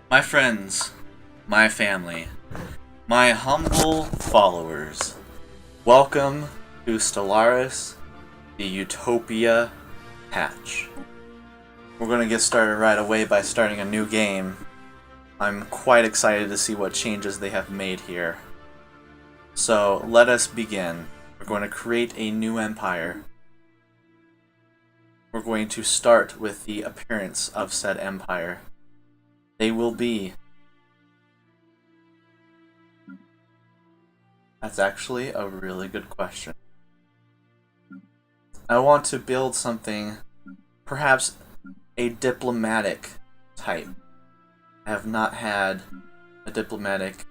My friends, my family, my humble followers, welcome to Stellaris, the Utopia patch. We're going to get started right away by starting a new game. I'm quite excited to see what changes they have made here. So let us begin. We're going to create a new empire. We're going to start with the appearance of said empire. They will be... That's actually a really good question. I want to build something, perhaps a diplomatic type. I have not had a diplomatic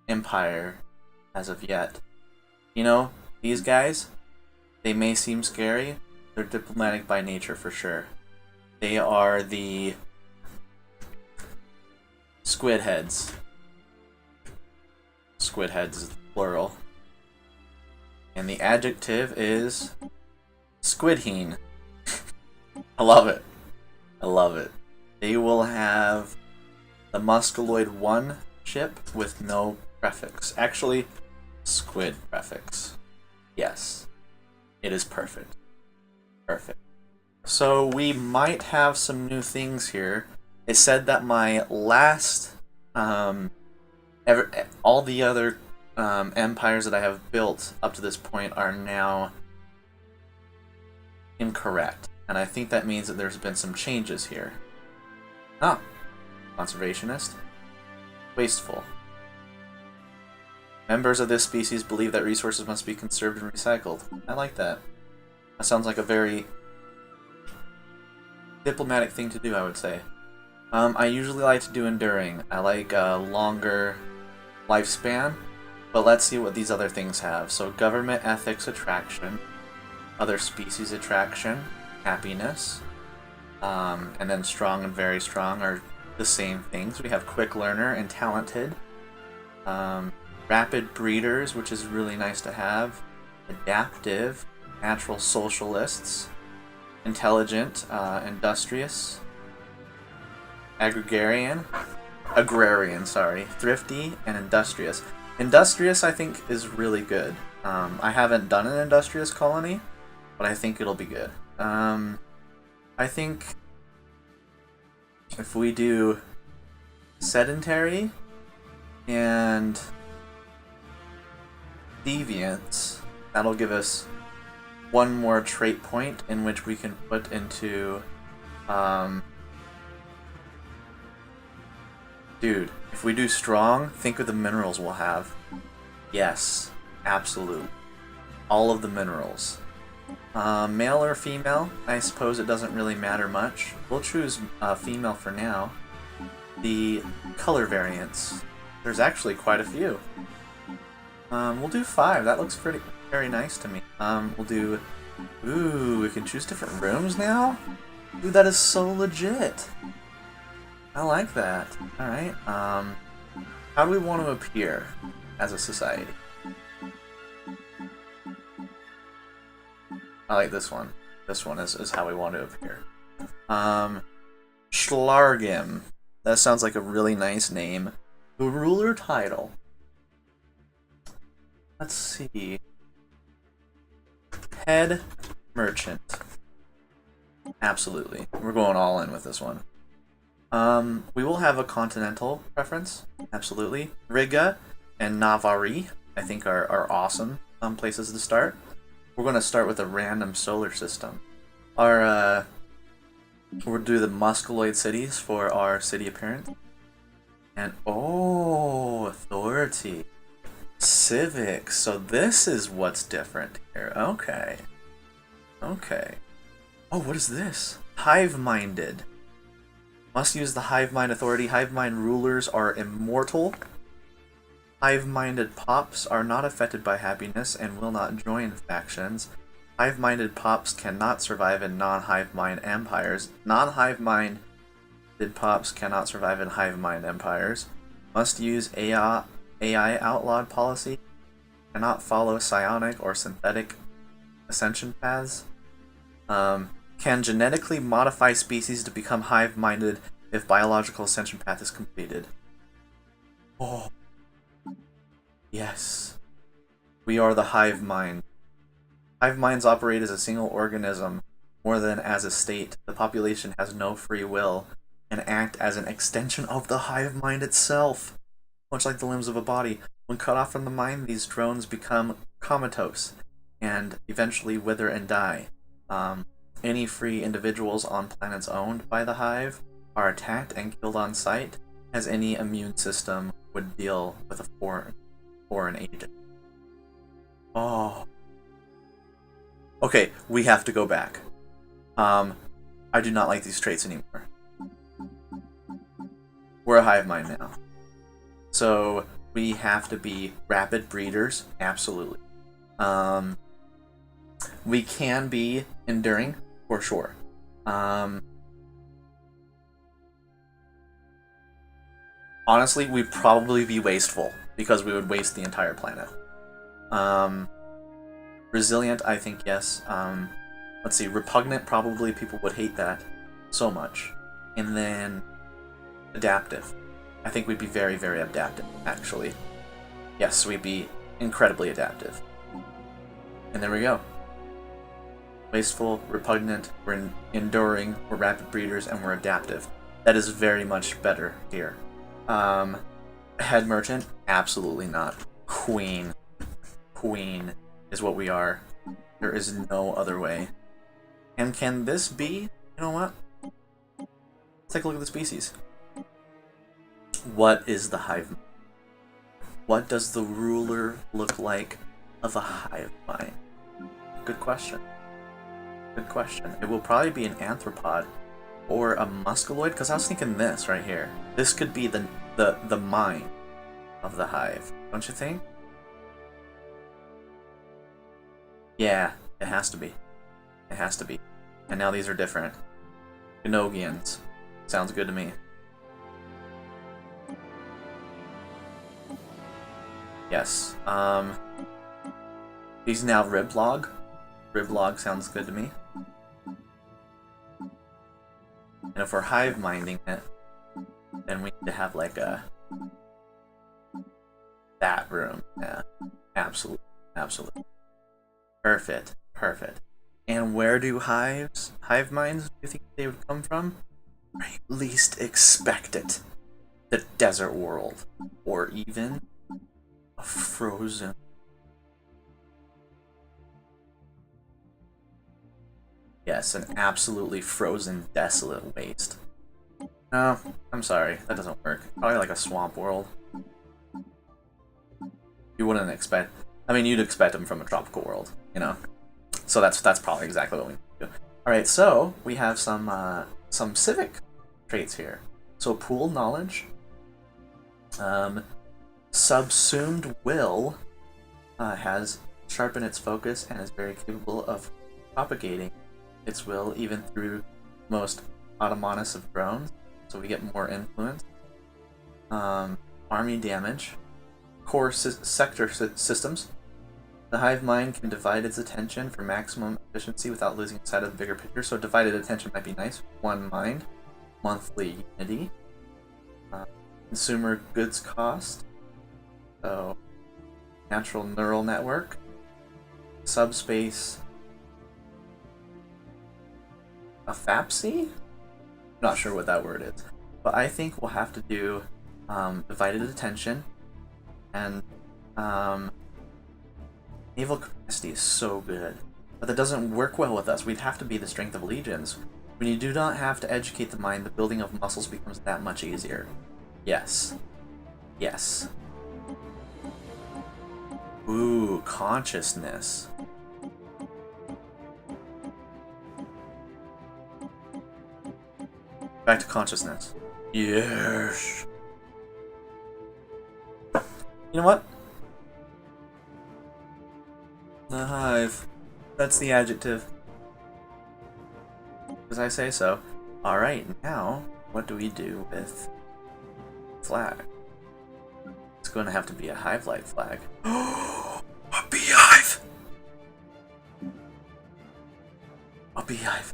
empire as of yet. You know, these guys, they may seem scary. They're diplomatic by nature for sure. They are the squid heads. Squid heads is plural. And the adjective is squidheen. I love it. I love it. They will have the Musculoid 1 ship with no prefix. Actually, squid prefix. Yes. It is perfect. Perfect. So we might have some new things here. It said that my last... all the other empires that I have built up to this point are now incorrect. And I think that means that there's been some changes here. Ah, conservationist. Wasteful. Members of this species believe that resources must be conserved and recycled. I like that. That sounds like a very diplomatic thing to do, I would say. I usually like to do enduring. I like a longer lifespan, but let's see what these other things have. So government ethics attraction, other species attraction, happiness, and then strong and very strong are the same things. We have quick learner and talented, rapid breeders, which is really nice to have, adaptive, natural socialists, intelligent, industrious, agrarian, thrifty, and industrious. Industrious, I think, is really good. I haven't done an industrious colony, but I think it'll be good. I think if we do sedentary and deviance, that'll give us one more trait point in which we can put into... Dude, if we do strong, think of the minerals we'll have. Yes, absolute. All of the minerals. Male or female? I suppose it doesn't really matter much. We'll choose female for now. The color variants. There's actually quite a few. We'll do 5. That looks very nice to me. We'll do... Ooh, we can choose different rooms now? Dude, that is so legit. I like that. Alright, how do we want to appear as a society? I like this one. This one is how we want to appear. Schlargim. That sounds like a really nice name. The ruler title. Let's see. Head merchant. Absolutely. We're going all in with this one. We will have a continental preference. Absolutely. Riga and Navarre, I think, are awesome places to start. We're going to start with a random solar system. We'll do the Musculoid cities for our city appearance. And, oh, authority. Civics. So this is what's different here. Okay. Okay. Oh, what is this? Hive-minded. Must use the Hive-Mind authority. Hive-Mind rulers are immortal. Hive-minded pops are not affected by happiness and will not join factions. Hive-minded pops cannot survive in non-Hive-Mind empires. Non-Hive-Minded pops cannot survive in Hive-Mind empires. Must use AI outlawed policy. Cannot follow psionic or synthetic ascension paths. Can genetically modify species to become hive-minded if biological ascension path is completed. Oh, yes. We are the hive mind. Hive minds operate as a single organism more than as a state. The population has no free will and act as an extension of the hive mind itself. Much like the limbs of a body, when cut off from the mind, these drones become comatose and eventually wither and die. Any free individuals on planets owned by the hive are attacked and killed on sight, as any immune system would deal with a foreign agent. Oh. Okay, we have to go back. I do not like these traits anymore. We're a hive mind now. So we have to be rapid breeders, absolutely. We can be enduring, for sure. Honestly, we'd probably be wasteful, because we would waste the entire planet. Resilient, I think, yes. Let's see, repugnant, probably people would hate that so much. And then adaptive. I think we'd be very, very adaptive, actually. Yes, we'd be incredibly adaptive. And there we go. Wasteful, repugnant, we're enduring, we're rapid breeders, and we're adaptive. That is very much better here. Head merchant? Absolutely not. Queen. Queen is what we are. There is no other way. And can this be? You know what? Let's take a look at the species. What is the hive mind? What does the ruler look like of a hive mind? Good question. Good question. It will probably be an anthropod or a musculoid, because I was thinking this right here. This could be the mind of the hive, don't you think? Yeah, it has to be. It has to be. And now these are different. Gnogians. Sounds good to me. Yes. These now riblog. Riblog sounds good to me. And if we're hive minding it, then we need to have like that room. Yeah. Absolutely. Absolutely. Perfect. Perfect. And where do hive minds, do you think they would come from? Where you least expect it. The desert world. Or even a frozen. Yes, an absolutely frozen, desolate waste. No, I'm sorry, that doesn't work. Probably like a swamp world. You wouldn't expect... I mean, you'd expect them from a tropical world, you know? So that's probably exactly what we need to do. Alright, so we have some civic traits here. So pool knowledge. Subsumed will has sharpened its focus and is very capable of propagating its will even through most autonomous of drones. So we get more influence. Army damage. Core sector systems. The hive mind can divide its attention for maximum efficiency without losing sight of the bigger picture. So divided attention might be nice. One mind. Monthly unity. Consumer goods cost. So natural neural network. Subspace. A FAPSI? Not sure what that word is. But I think we'll have to do divided attention. And naval capacity is so good. But that doesn't work well with us. We'd have to be the strength of legions. When you do not have to educate the mind, the building of muscles becomes that much easier. Yes. Yes. Ooh, consciousness. Back to consciousness. Yes. You know what? The hive. That's the adjective. Because I say so. Alright, now, what do we do with flag? It's going to have to be a hive-like flag. A beehive! A beehive.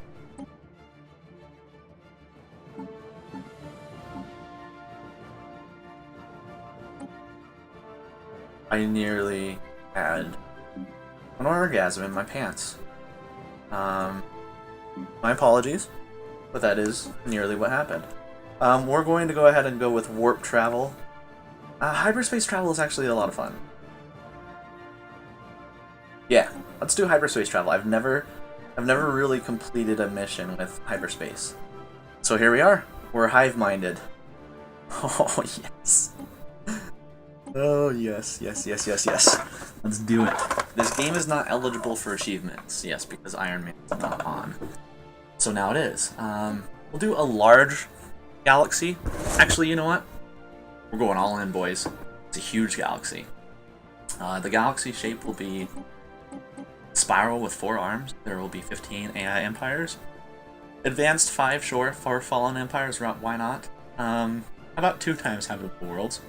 I nearly had an orgasm in my pants. My apologies, but that is nearly what happened. We're going to go ahead and go with warp travel. Hyperspace travel is actually a lot of fun. Yeah, let's do hyperspace travel. I've never really completed a mission with hyperspace. So here we are. We're hive-minded. Oh, yes. Oh, yes, yes, yes, yes, yes. Let's do it. This game is not eligible for achievements. Yes, because Iron Man is not on. So now it is. We'll do a large galaxy. Actually, you know what? We're going all in, boys. It's a huge galaxy. The galaxy shape will be spiral with 4 arms. There will be 15 AI empires. Advanced 5, sure. 4 fallen empires, why not? About 2 times habitable worlds.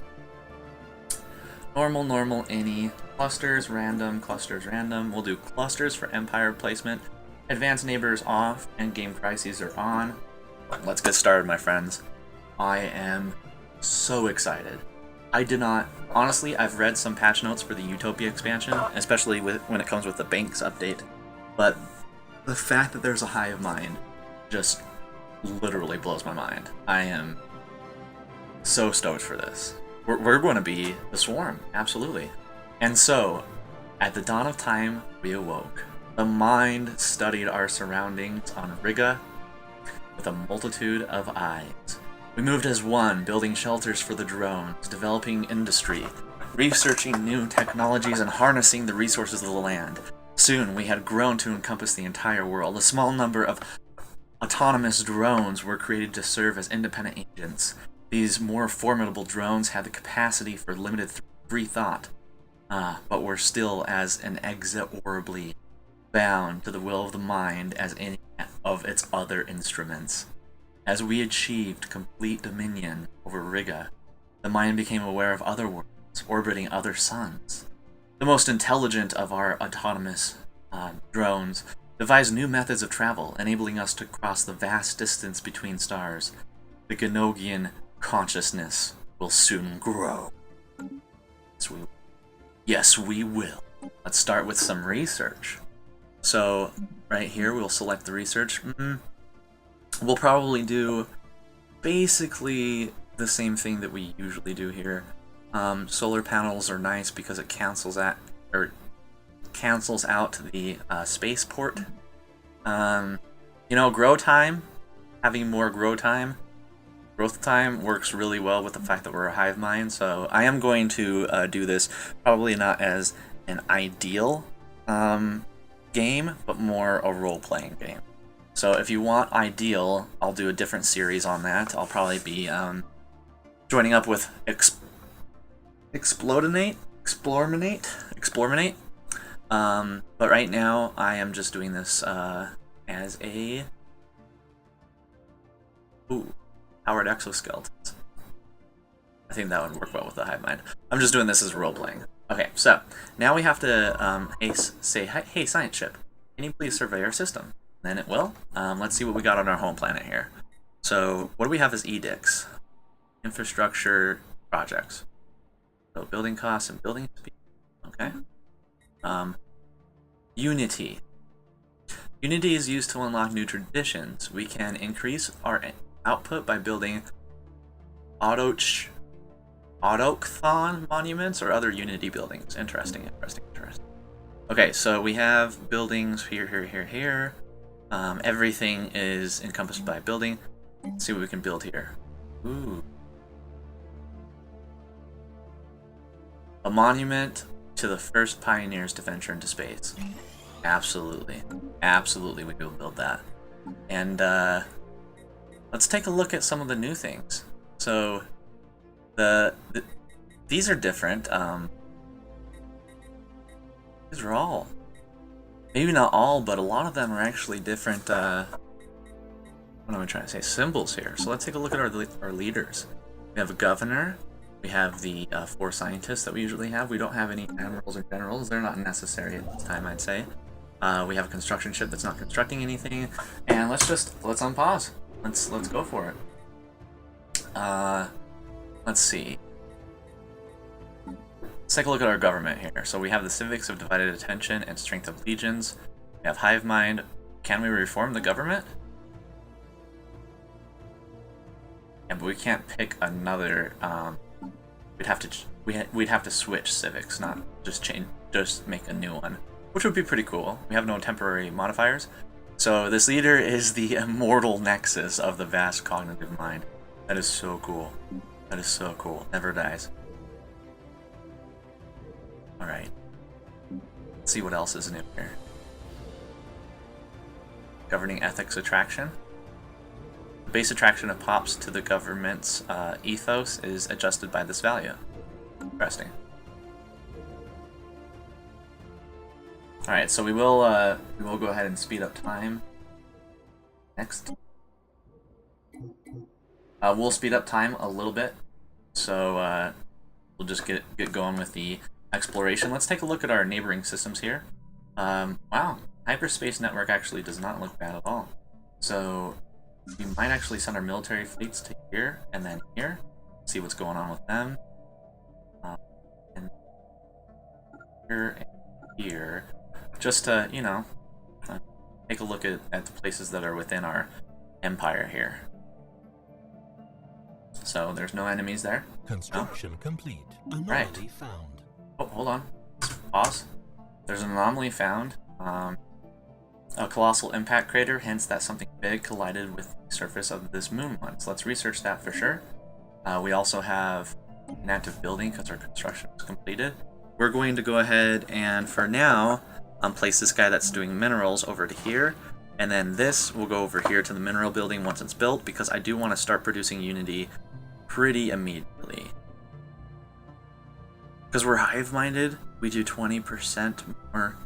Normal, normal, any. Clusters, random, clusters, random. We'll do clusters for empire placement. Advanced neighbors off, endgame crises are on. Let's get started, my friends. I am so excited. I did not... Honestly, I've read some patch notes for the Utopia expansion, especially when it comes with the Banks update. But the fact that there's a HIVE-MIND just literally blows my mind. I am so stoked for this. We're going to be the Swarm, absolutely. And so, at the dawn of time, we awoke. The mind studied our surroundings on Auriga with a multitude of eyes. We moved as one, building shelters for the drones, developing industry, researching new technologies, and harnessing the resources of the land. Soon, we had grown to encompass the entire world. A small number of autonomous drones were created to serve as independent agents. These more formidable drones had the capacity for limited free thought, but were still as inexorably bound to the will of the mind as any of its other instruments. As we achieved complete dominion over Auriga, the mind became aware of other worlds, orbiting other suns. The most intelligent of our autonomous drones devised new methods of travel, enabling us to cross the vast distance between stars. The Ganogian consciousness will soon grow. Yes, we will. Let's start with some research. So, right here, we'll select the research. We'll probably do basically the same thing that we usually do here. Solar panels are nice because it cancels out the spaceport. You know, grow time, having more growth time works really well with the fact that we're a hive-mind. So I am going to do this probably not as an ideal game, but more a role-playing game. So if you want ideal, I'll do a different series on that. I'll probably be joining up with Explorminate. But right now, I am just doing this as a powered exoskeletons. I think that would work well with the hive-mind. I'm just doing this as role-playing. Okay, so now we have to say, hey, science ship, can you please survey our system? Then it will. Let's see what we got on our home planet here. So what do we have as edicts? Infrastructure projects. So building costs and building speed. Okay. Unity. Unity is used to unlock new traditions. We can increase our output by building autochthon monuments or other Unity buildings. Interesting. Okay, so we have buildings here. Everything is encompassed by building. Let's see what we can build here. Ooh. A monument to the first pioneers to venture into space. Absolutely we will build that. And let's take a look at some of the new things. So these are different. These are all, maybe not all, but a lot of them are actually different. What am I trying to say? Symbols here. So let's take a look at our leaders. We have a governor. We have the 4 scientists that we usually have. We don't have any admirals or generals. They're not necessary at this time, I'd say. We have a construction ship that's not constructing anything. And let's unpause. Let's go for it. Let's see. Let's take a look at our government here. So we have the civics of divided attention and strength of legions. We have HIVE-MIND. Can we reform the government? Yeah, but we can't pick another. We'd have to switch civics, not just make a new one, which would be pretty cool. We have no temporary modifiers. So this leader is the immortal nexus of the vast cognitive mind. That is so cool. That is so cool. Never dies. Alright. Let's see what else is new here. Governing ethics attraction. The base attraction of pops to the government's ethos is adjusted by this value. Interesting. Alright, so we will go ahead and speed up time. Next. We'll speed up time a little bit. So we'll just get going with the exploration. Let's take a look at our neighboring systems here. Wow, hyperspace network actually does not look bad at all. So we might actually send our military fleets to here and then here. See what's going on with them. And here and here. Just to, you know, take a look at the places that are within our empire here. So there's no enemies there. Construction complete. Anomaly Right. found. Oh, hold on. Let's pause. There's an anomaly found. A colossal impact crater, hence that something big collided with the surface of this moon once. Let's research that for sure. We also have an active building because our construction is completed. We're going to go ahead and, for now, place this guy that's doing minerals over to here. And then this will go over here to the mineral building once it's built, because I do want to start producing Unity pretty immediately. Because we're hive-minded, we do 20% more.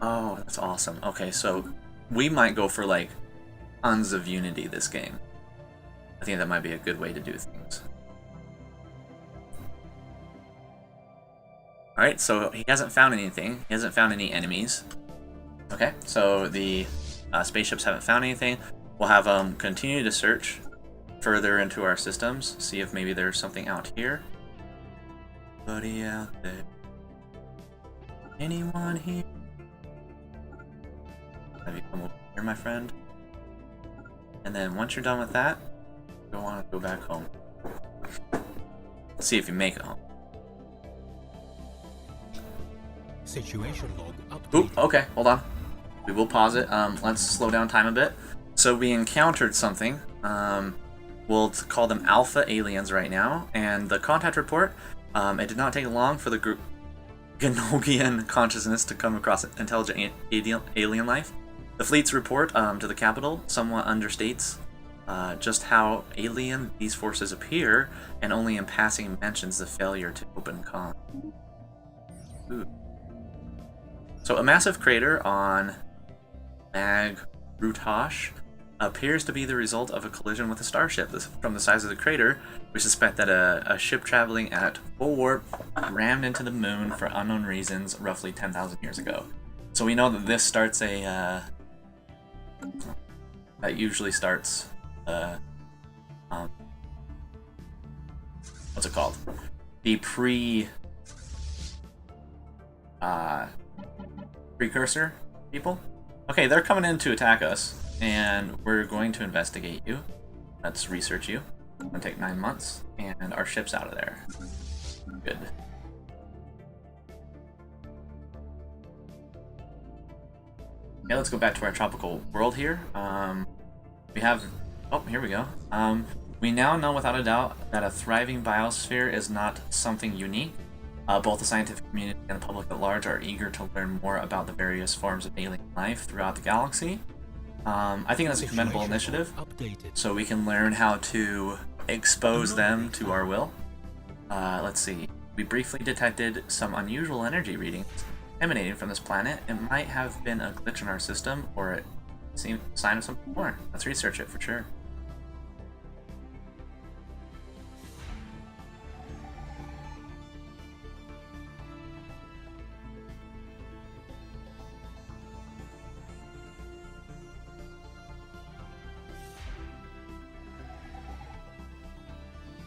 Oh, that's awesome. Okay, so we might go for like tons of Unity this game. I think that might be a good way to do things. Alright, so he hasn't found anything. He hasn't found any enemies. Okay, so the spaceships haven't found anything. We'll have them continue to search further into our systems, see if maybe there's something out here. Buddy out there. Anyone here? Have you come over here, my friend? And then once you're done with that, you'll want to go back home. See if you make it home. Situation log updated. Oop, okay, hold on. We will pause it. Let's slow down time a bit. So we encountered something. We'll call them alpha aliens right now. And the contact report, it did not take long for the group Ganogian consciousness to come across intelligent alien life. The fleet's report to the capital somewhat understates just how alien these forces appear, and only in passing mentions the failure to open comm. Ooh. So a massive crater on Mag-Rutash appears to be the result of a collision with a starship. From the size of the crater, we suspect that a ship traveling at full warp rammed into the moon for unknown reasons roughly 10,000 years ago. So we know that this starts a... that usually starts... what's it called? The Precursor People? Okay, they're coming in to attack us, and we're going to investigate you. Let's research you. It's gonna take 9 months, and our ship's out of there. Good. Okay, let's go back to our tropical world here. We have... oh, here we go. We now know without a doubt that a thriving biosphere is not something unique. Both the scientific community and the public at large are eager to learn more about the various forms of alien life throughout the galaxy. I think that's a commendable initiative, so we can learn how to expose them to our will. Let's see. We briefly detected some unusual energy readings emanating from this planet. It might have been a glitch in our system, or it seems a sign of something more. Let's research it for sure.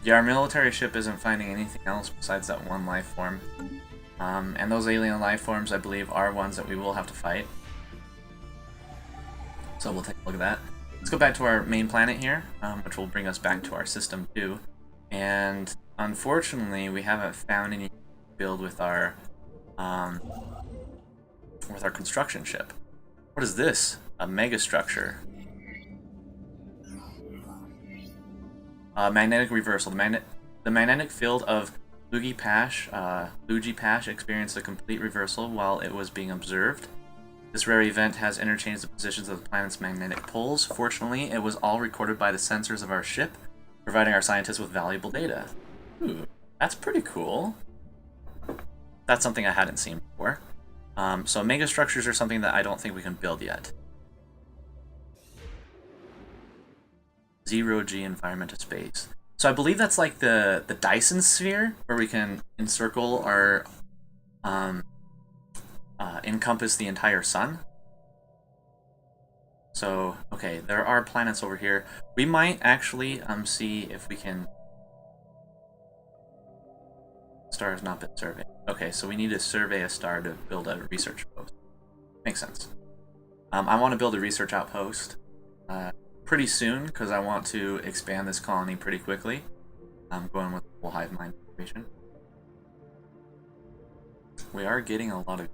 Yeah, our military ship isn't finding anything else besides that one life form. And those alien life forms, I believe, are ones that we will have to fight. So we'll take a look at that. Let's go back to our main planet here, which will bring us back to our system too. And unfortunately, we haven't found any build with our construction ship. What is this? A megastructure. Magnetic reversal. The magnetic field of Luigi Pash experienced a complete reversal while it was being observed. This rare event has interchanged the positions of the planet's magnetic poles. Fortunately, it was all recorded by the sensors of our ship, providing our scientists with valuable data. Ooh, that's pretty cool. That's something I hadn't seen before. So megastructures are something that I don't think we can build yet. 0G environment of space. So I believe that's like the Dyson sphere, where we can encircle our encompass the entire sun. So okay, there are planets over here. We might actually see if we can. Star has not been surveyed. Okay, so we need to survey a star to build a research post. Makes sense. I want to build a research outpost pretty soon because I want to expand this colony pretty quickly. I'm going with the whole HIVE-MIND situation. We are getting a lot of.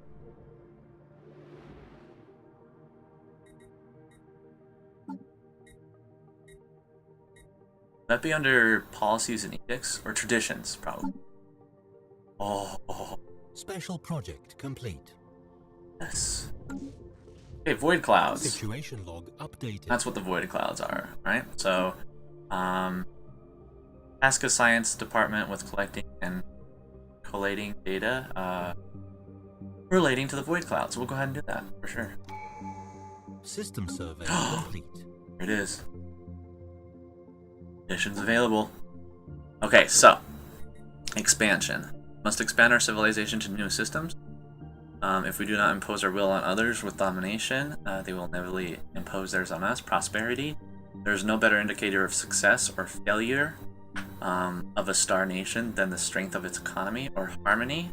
Would that be under policies and edicts or traditions, probably? Oh. Special project complete. Yes. Okay, void clouds. Situation log updated. That's what the void clouds are, right? So, task a science department with collecting and collating data relating to the void clouds. We'll go ahead and do that for sure. System survey complete. Here it is. Missions available. Okay, so expansion. Must expand our civilization to new systems. If we do not impose our will on others with domination, they will inevitably impose theirs on us. Prosperity. There's no better indicator of success or failure of a star nation than the strength of its economy or harmony.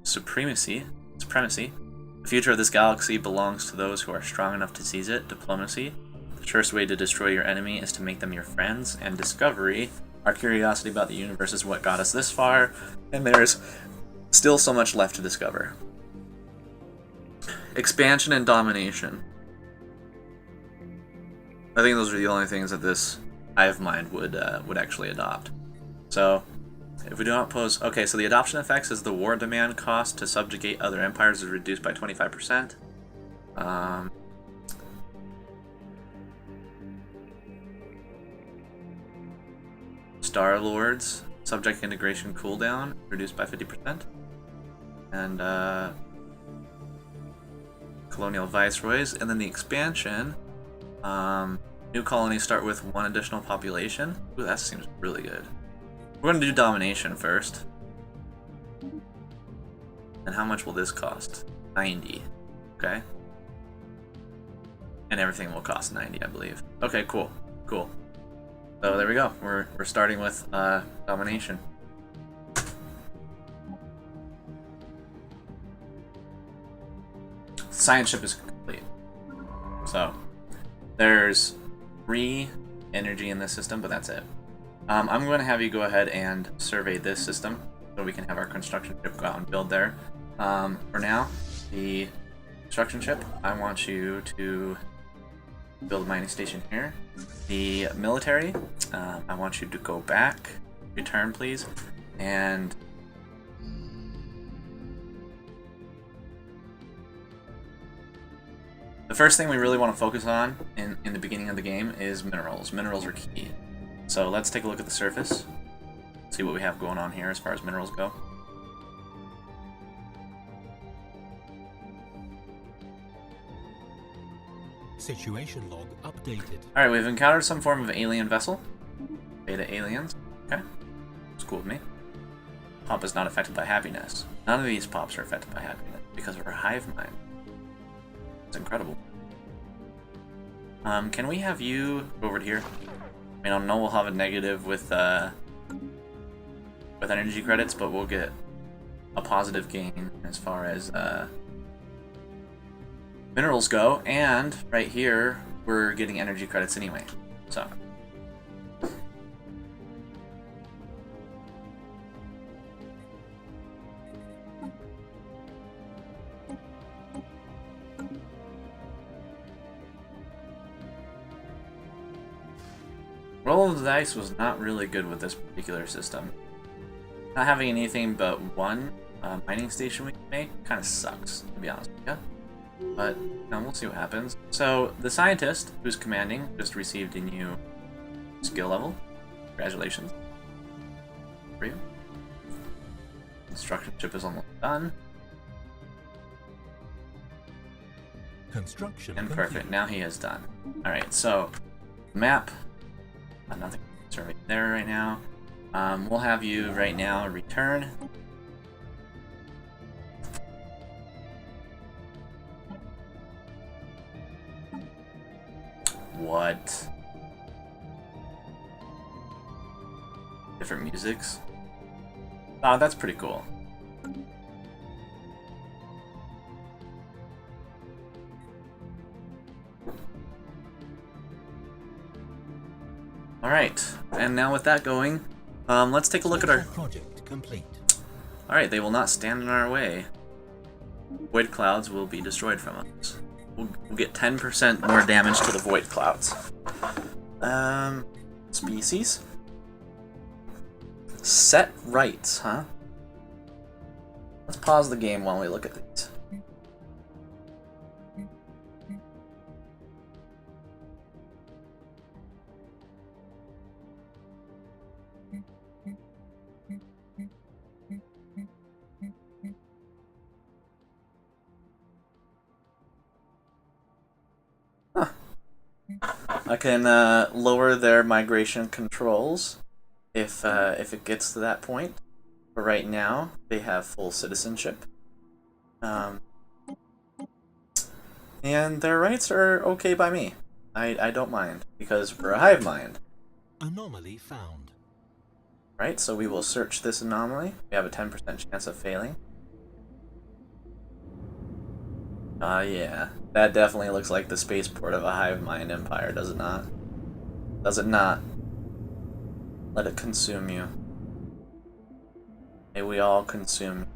Supremacy. The future of this galaxy belongs to those who are strong enough to seize it. Diplomacy. The surest way to destroy your enemy is to make them your friends. And discovery. Our curiosity about the universe is what got us this far, and there's still so much left to discover. Expansion and domination. I think those are the only things that this HIVE-MIND would actually adopt. So, if we do not pose... Okay, so the adoption effects is the war demand cost to subjugate other empires is reduced by 25%. Star Lords, subject integration cooldown, reduced by 50%. And Colonial Viceroys. And then the expansion, new colonies start with 1 additional population. Ooh, that seems really good. We're going to do domination first. And how much will this cost? 90. Okay. And everything will cost 90, I believe. Okay, cool. Cool. So there we go. We're starting with domination. Science ship is complete. So there's 3 energy in this system, but that's it. I'm going to have you go ahead and survey this system so we can have our construction ship go out and build there. For now, the construction ship, I want you to build a mining station here. The military, I want you to go back, return please, and the first thing we really want to focus on in the beginning of the game is minerals. Minerals are key. So let's take a look at the surface, see what we have going on here as far as minerals go. Situation log updated. Alright, we've encountered some form of alien vessel. Beta aliens. Okay. It's cool with me. Pop is not affected by happiness. None of these pops are affected by happiness because of our HIVE-MIND. It's incredible. Can we have you go over to here? I don't know we'll have a negative with energy credits, but we'll get a positive gain as far as minerals go, and right here we're getting energy credits anyway. So roll of the dice was not really good with this particular system. Not having anything but one mining station we can make kind of sucks, to be honest with you. But we'll see what happens. So the scientist who's commanding just received a new skill level. Congratulations. For you. Construction ship is almost done. Construction And complete. perfect. Now he is done. Alright, so map. Nothing survey there right now. We'll have you right now return. What? Different musics? Oh, that's pretty cool. Alright, and now with that going, let's take a look at our... Project complete. Alright, they will not stand in our way. Void clouds will be destroyed from us. We'll get 10% more damage to the void clouds. Species? Set rights, huh? Let's pause the game while we look at these. I can lower their migration controls if it gets to that point. But right now, they have full citizenship. And their rights are okay by me. I don't mind, because we're a HIVE-MIND. Anomaly found. Right, so we will search this anomaly. We have a 10% chance of failing. Yeah. That definitely looks like the spaceport of a HIVE-MIND empire, does it not? Does it not? Let it consume you. May we all consume.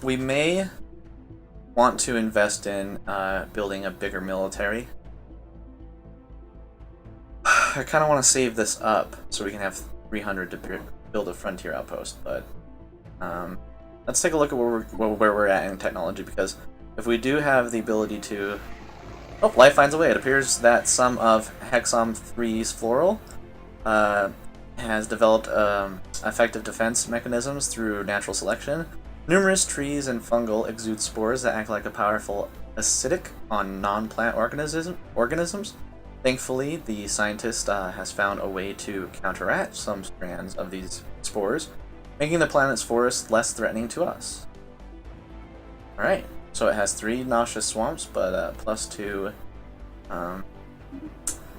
We may want to invest in building a bigger military. I kind of want to save this up so we can have 300 to build a frontier outpost, but let's take a look at where we're at in technology, because if we do have the ability to... Oh, life finds a way. It appears that some of Hexom 3's floral has developed effective defense mechanisms through natural selection. Numerous trees and fungal exude spores that act like a powerful acidic on non-plant organisms. Thankfully, the scientist has found a way to counteract some strands of these spores, making the planet's forest less threatening to us. Alright, so it has 3 nauseous swamps, but +2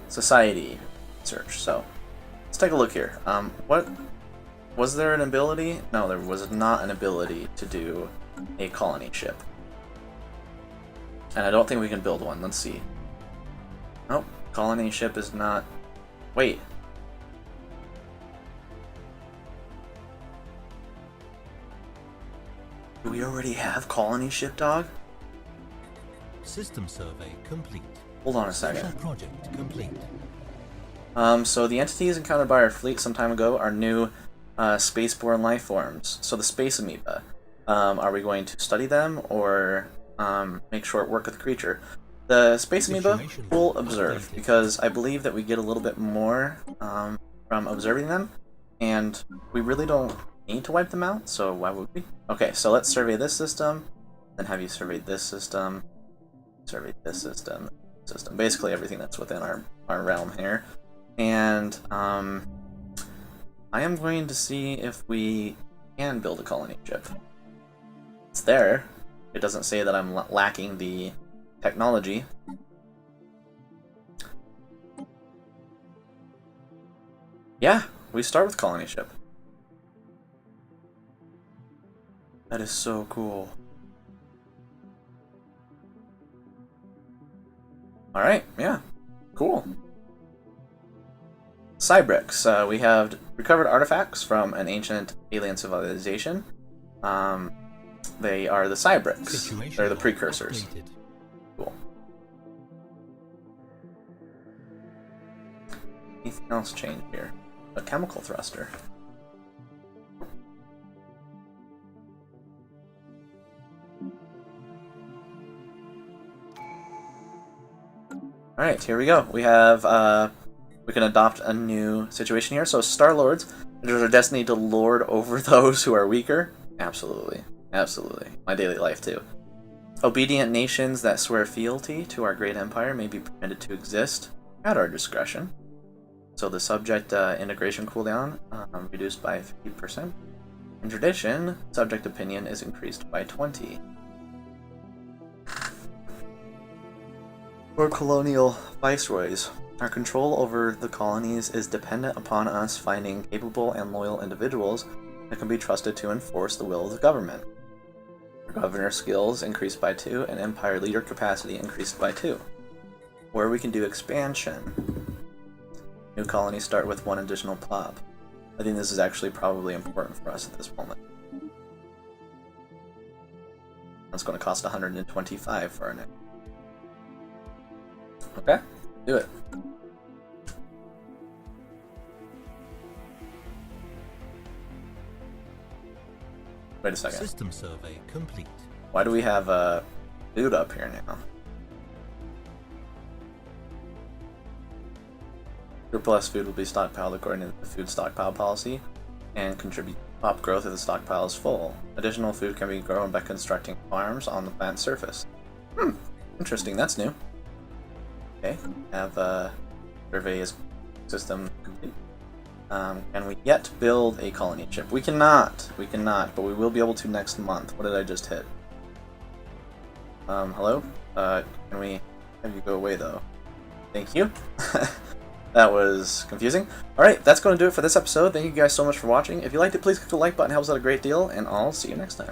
society search. So let's take a look here. What was there an ability? No, there was not an ability to do a colony ship. And I don't think we can build one. Let's see. Nope, colony ship is not... Wait. Do we already have colony ship, dog? System survey complete. Hold on a second. Special project complete. So the entities encountered by our fleet some time ago are new spaceborne life forms. So the space amoeba. Are we going to study them or make short work of the creature? The space amoeba will observe, because I believe that we get a little bit more from observing them, and we really don't need to wipe them out, so why would we? Okay, so let's survey this system, then have you survey this system, basically everything that's within our realm here. And I am going to see if we can build a colony ship. It's there. It doesn't say that I'm lacking the technology. Yeah, we start with colony ship. That is so cool. Alright, yeah. Cool. Cybricks. We have recovered artifacts from an ancient alien civilization. They are the Cybricks. They're the precursors. Updated. Cool. Anything else changed here? A chemical thruster. Alright, here we go. We have, we can adopt a new situation here. So, Star Lords, it is our destiny to lord over those who are weaker. Absolutely. Absolutely. My daily life, too. Obedient nations that swear fealty to our great empire may be permitted to exist at our discretion. So, the subject integration cooldown reduced by 50%. In tradition, subject opinion is increased by 20. We're colonial viceroys. Our control over the colonies is dependent upon us finding capable and loyal individuals that can be trusted to enforce the will of the government. Our governor skills increased by 2, and empire leader capacity increased by 2. Where we can do expansion. New colonies start with 1 additional plop. I think this is actually probably important for us at this moment. That's going to cost 125 for our next. Okay, do it. Wait a second. System survey complete. Why do we have a food up here now? Surplus food will be stockpiled according to the food stockpile policy and contribute to crop growth if the stockpile is full. Additional food can be grown by constructing farms on the plant's surface. Interesting, that's new. Okay, have survey is system complete. Can we yet build a colony ship? We cannot, but we will be able to next month. What did I just hit? Hello? Can we have you go away though? Thank you. That was confusing. Alright, that's going to do it for this episode. Thank you guys so much for watching. If you liked it, please click the like button, it helps out a great deal, and I'll see you next time.